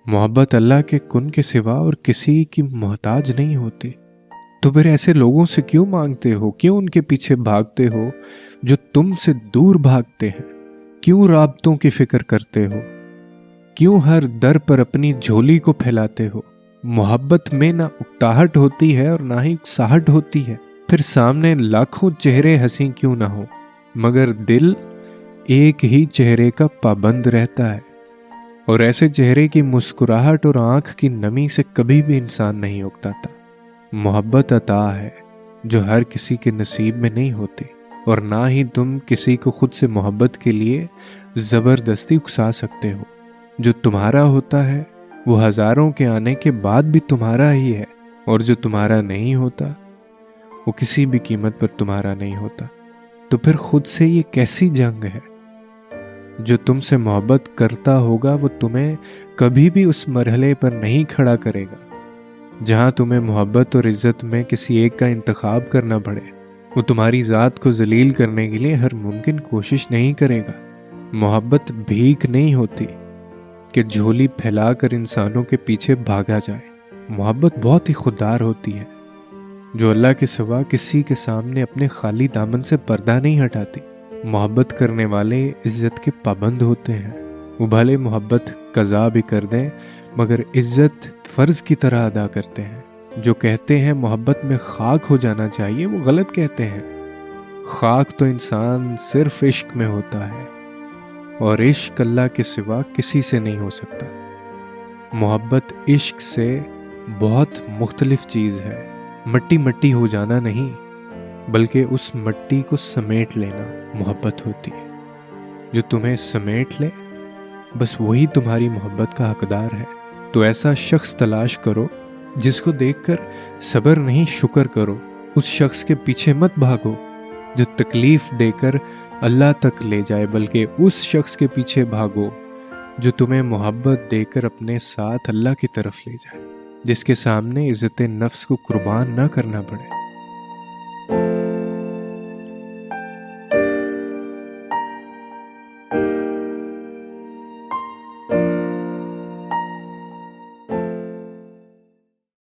मोहब्बत अल्लाह के कुन के सिवा और किसी की मोहताज नहीं होती। तो फिर ऐसे लोगों से क्यों मांगते हो, क्यों उनके पीछे भागते हो जो तुमसे दूर भागते हैं? क्यों राबतों की फिक्र करते हो? क्यों हर दर पर अपनी झोली को फैलाते हो? मोहब्बत में ना उकताहट होती है और ना ही उकसाहट होती है। फिर सामने लाखों चेहरे हंसी क्यों ना हो, मगर दिल एक ही चेहरे का पाबंद रहता है। और ऐसे चेहरे की मुस्कुराहट और आंख की नमी से कभी भी इंसान नहीं उकताता। मोहब्बत अता है जो हर किसी के नसीब में नहीं होती, और ना ही तुम किसी को खुद से मोहब्बत के लिए ज़बरदस्ती उकसा सकते हो। जो तुम्हारा होता है वो हज़ारों के आने के बाद भी तुम्हारा ही है, और जो तुम्हारा नहीं होता वो किसी भी कीमत पर तुम्हारा नहीं होता। तो फिर खुद से ये कैसी जंग है? जो तुमसे मोहब्बत करता होगा वो तुम्हें कभी भी उस मरहले पर नहीं खड़ा करेगा जहां तुम्हें मोहब्बत और इज्जत में किसी एक का इंतखाब करना पड़े। वो तुम्हारी ज़ात को जलील करने के लिए हर मुमकिन कोशिश नहीं करेगा। मोहब्बत भीख नहीं होती कि झोली फैलाकर इंसानों के पीछे भागा जाए। मोहब्बत बहुत ही खुददार होती है, जो अल्लाह के सिवा किसी के सामने अपने खाली दामन से पर्दा नहीं हटाती। मोहब्बत करने वाले इज्जत के पाबंद होते हैं। वो भले मोहब्बत कज़ा भी कर दें मगर इज्जत फ़र्ज की तरह अदा करते हैं। जो कहते हैं मोहब्बत में खाक हो जाना चाहिए वो गलत कहते हैं। खाक तो इंसान सिर्फ इश्क में होता है, और इश्क अल्लाह के सिवा किसी से नहीं हो सकता। मोहब्बत इश्क से बहुत मुख्तलिफ चीज़ है। मट्टी मट्टी हो जाना नहीं, बल्कि उस मट्टी को समेट लेना मोहब्बत होती है। जो तुम्हें समेट ले बस वही तुम्हारी मोहब्बत का हकदार है। तो ऐसा शख्स तलाश करो जिसको देखकर सब्र नहीं शुक्र करो। उस शख्स के पीछे मत भागो जो तकलीफ देकर अल्लाह तक ले जाए, बल्कि उस शख्स के पीछे भागो जो तुम्हें मोहब्बत देकर अपने साथ अल्लाह की तरफ ले जाए, जिसके सामने इज्जत नफ्स को कुर्बान ना करना पड़े।